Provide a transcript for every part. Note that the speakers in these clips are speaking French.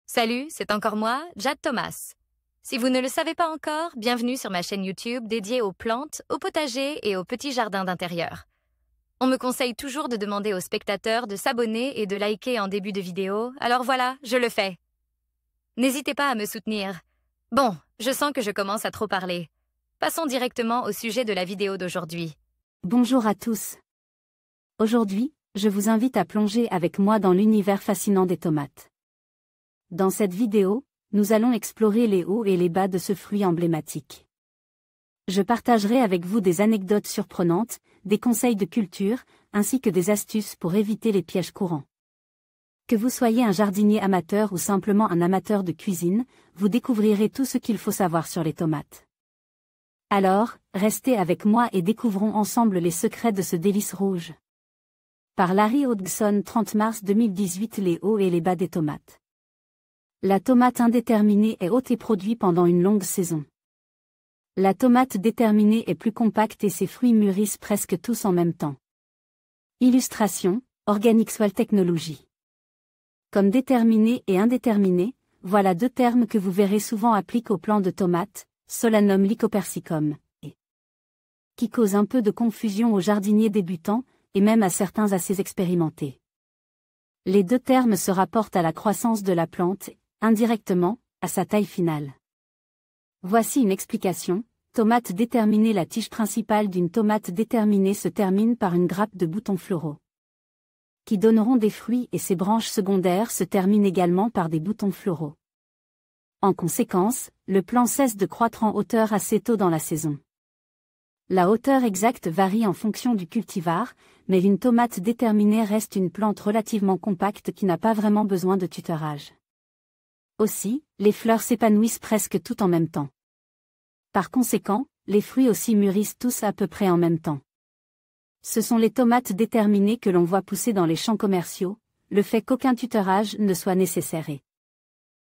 Salut, c'est encore moi, Jade Thomas. Si vous ne le savez pas encore, bienvenue sur ma chaîne YouTube dédiée aux plantes, aux potagers et aux petits jardins d'intérieur. On me conseille toujours de demander aux spectateurs de s'abonner et de liker en début de vidéo, alors voilà, je le fais. N'hésitez pas à me soutenir. Bon, je sens que je commence à trop parler. Passons directement au sujet de la vidéo d'aujourd'hui. Bonjour à tous. Aujourd'hui, je vous invite à plonger avec moi dans l'univers fascinant des tomates. Dans cette vidéo, nous allons explorer les hauts et les bas de ce fruit emblématique. Je partagerai avec vous des anecdotes surprenantes, des conseils de culture, ainsi que des astuces pour éviter les pièges courants. Que vous soyez un jardinier amateur ou simplement un amateur de cuisine, vous découvrirez tout ce qu'il faut savoir sur les tomates. Alors, restez avec moi et découvrons ensemble les secrets de ce délice rouge. Par Larry Hodgson, 30 mars 2018. Les hauts et les bas des tomates. La tomate indéterminée est haute et produit pendant une longue saison. La tomate déterminée est plus compacte et ses fruits mûrissent presque tous en même temps. Illustration, Organic Soil Technology. Comme déterminé et indéterminé, voilà deux termes que vous verrez souvent appliqués aux plants de tomates, Solanum lycopersicum, et qui causent un peu de confusion aux jardiniers débutants, et même à certains assez expérimentés. Les deux termes se rapportent à la croissance de la plante, indirectement, à sa taille finale. Voici une explication. Tomate déterminée. La tige principale d'une tomate déterminée se termine par une grappe de boutons floraux, qui donneront des fruits, et ses branches secondaires se terminent également par des boutons floraux. En conséquence, le plant cesse de croître en hauteur assez tôt dans la saison. La hauteur exacte varie en fonction du cultivar, mais une tomate déterminée reste une plante relativement compacte qui n'a pas vraiment besoin de tutorage. Aussi, les fleurs s'épanouissent presque toutes en même temps. Par conséquent, les fruits aussi mûrissent tous à peu près en même temps. Ce sont les tomates déterminées que l'on voit pousser dans les champs commerciaux, le fait qu'aucun tutorage ne soit nécessaire et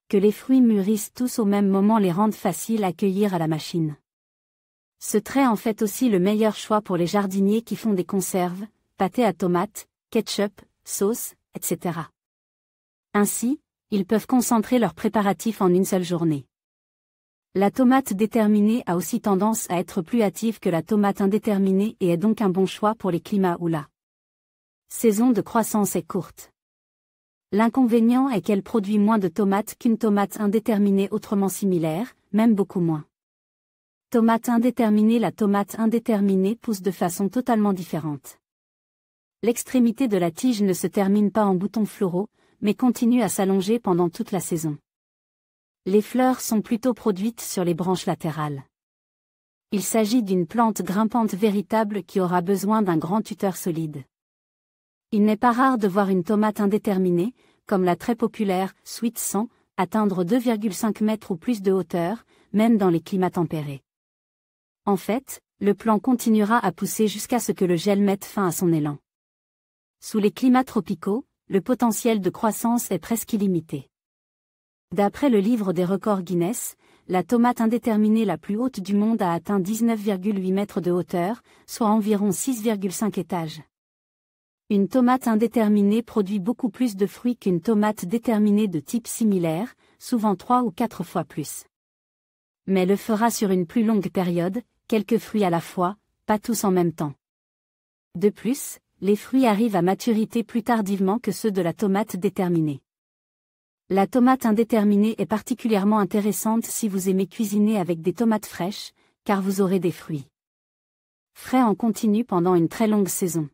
que les fruits mûrissent tous au même moment les rendent faciles à cueillir à la machine. Ce trait en fait aussi le meilleur choix pour les jardiniers qui font des conserves, pâtés à tomates, ketchup, sauce, etc. Ainsi, ils peuvent concentrer leurs préparatifs en une seule journée. La tomate déterminée a aussi tendance à être plus hâtive que la tomate indéterminée et est donc un bon choix pour les climats où la saison de croissance est courte. L'inconvénient est qu'elle produit moins de tomates qu'une tomate indéterminée autrement similaire, même beaucoup moins. Tomate indéterminée. La tomate indéterminée pousse de façon totalement différente. L'extrémité de la tige ne se termine pas en boutons floraux, mais continue à s'allonger pendant toute la saison. Les fleurs sont plutôt produites sur les branches latérales. Il s'agit d'une plante grimpante véritable qui aura besoin d'un grand tuteur solide. Il n'est pas rare de voir une tomate indéterminée, comme la très populaire Sweet 100, atteindre 2,5 mètres ou plus de hauteur, même dans les climats tempérés. En fait, le plant continuera à pousser jusqu'à ce que le gel mette fin à son élan. Sous les climats tropicaux, le potentiel de croissance est presque illimité. D'après le livre des records Guinness, la tomate indéterminée la plus haute du monde a atteint 19,8 mètres de hauteur, soit environ 6,5 étages. Une tomate indéterminée produit beaucoup plus de fruits qu'une tomate déterminée de type similaire, souvent 3 ou 4 fois plus. Mais le fera sur une plus longue période, quelques fruits à la fois, pas tous en même temps. De plus, les fruits arrivent à maturité plus tardivement que ceux de la tomate déterminée. La tomate indéterminée est particulièrement intéressante si vous aimez cuisiner avec des tomates fraîches, car vous aurez des fruits frais en continu pendant une très longue saison.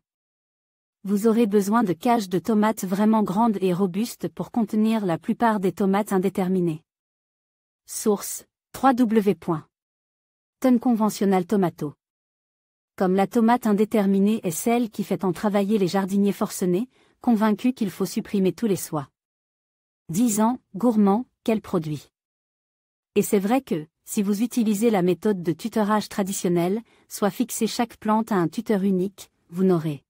Vous aurez besoin de cages de tomates vraiment grandes et robustes pour contenir la plupart des tomates indéterminées. Source: www.tonconventional tomato. Comme la tomate indéterminée est celle qui fait en travailler les jardiniers forcenés, convaincus qu'il faut supprimer tous les soins. 10 ans, gourmand, quel produit. Et c'est vrai que, si vous utilisez la méthode de tutorage traditionnelle, soit fixer chaque plante à un tuteur unique, vous n'aurez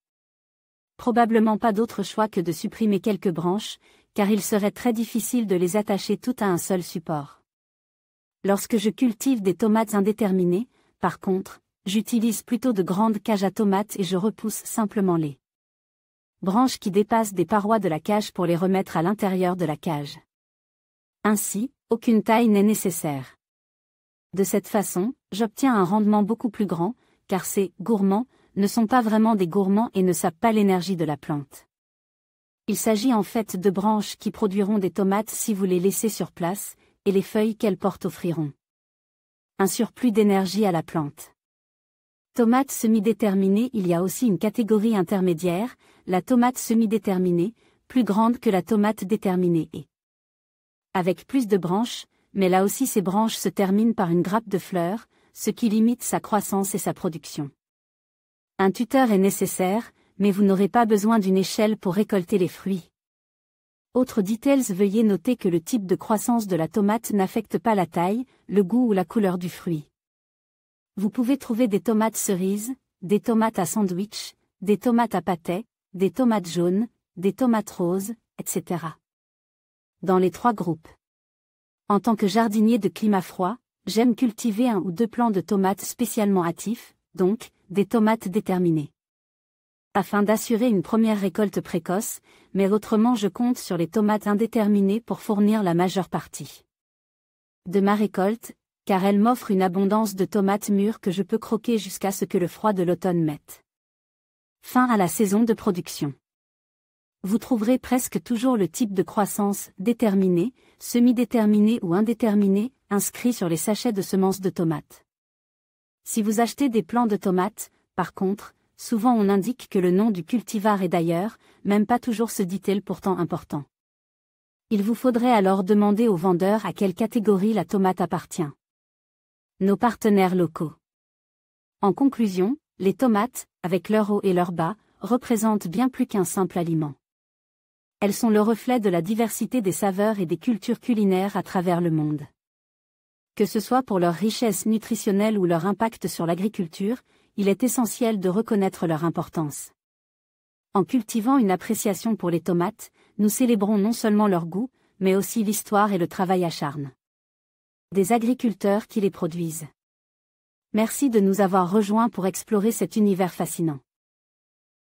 probablement pas d'autre choix que de supprimer quelques branches, car il serait très difficile de les attacher toutes à un seul support. Lorsque je cultive des tomates indéterminées, par contre, j'utilise plutôt de grandes cages à tomates et je repousse simplement les branches qui dépassent des parois de la cage pour les remettre à l'intérieur de la cage. Ainsi, aucune taille n'est nécessaire. De cette façon, j'obtiens un rendement beaucoup plus grand, car ces « gourmands » ne sont pas vraiment des gourmands et ne sapent pas l'énergie de la plante. Il s'agit en fait de branches qui produiront des tomates si vous les laissez sur place, et les feuilles qu'elles portent offriront un surplus d'énergie à la plante. Tomate semi-déterminée. Il y a aussi une catégorie intermédiaire, la tomate semi-déterminée, plus grande que la tomate déterminée et avec plus de branches, mais là aussi ces branches se terminent par une grappe de fleurs, ce qui limite sa croissance et sa production. Un tuteur est nécessaire, mais vous n'aurez pas besoin d'une échelle pour récolter les fruits. Autre details, veuillez noter que le type de croissance de la tomate n'affecte pas la taille, le goût ou la couleur du fruit. Vous pouvez trouver des tomates cerises, des tomates à sandwich, des tomates à pâté, des tomates jaunes, des tomates roses, etc. Dans les 3 groupes. En tant que jardinier de climat froid, j'aime cultiver 1 ou 2 plants de tomates spécialement hâtifs, donc, des tomates déterminées. Afin d'assurer une première récolte précoce, mais autrement je compte sur les tomates indéterminées pour fournir la majeure partie de ma récolte, car elles m'offrent une abondance de tomates mûres que je peux croquer jusqu'à ce que le froid de l'automne mette fin à la saison de production. Vous trouverez presque toujours le type de croissance déterminé, semi-déterminé ou indéterminé, inscrit sur les sachets de semences de tomates. Si vous achetez des plants de tomates, par contre, souvent on indique que le nom du cultivar est d'ailleurs, même pas toujours se dit-il pourtant important. Il vous faudrait alors demander au vendeur à quelle catégorie la tomate appartient. Nos partenaires locaux. En conclusion, les tomates, avec leur haut et leur bas, représentent bien plus qu'un simple aliment. Elles sont le reflet de la diversité des saveurs et des cultures culinaires à travers le monde. Que ce soit pour leur richesse nutritionnelle ou leur impact sur l'agriculture, il est essentiel de reconnaître leur importance. En cultivant une appréciation pour les tomates, nous célébrons non seulement leur goût, mais aussi l'histoire et le travail acharné des agriculteurs qui les produisent. Merci de nous avoir rejoints pour explorer cet univers fascinant.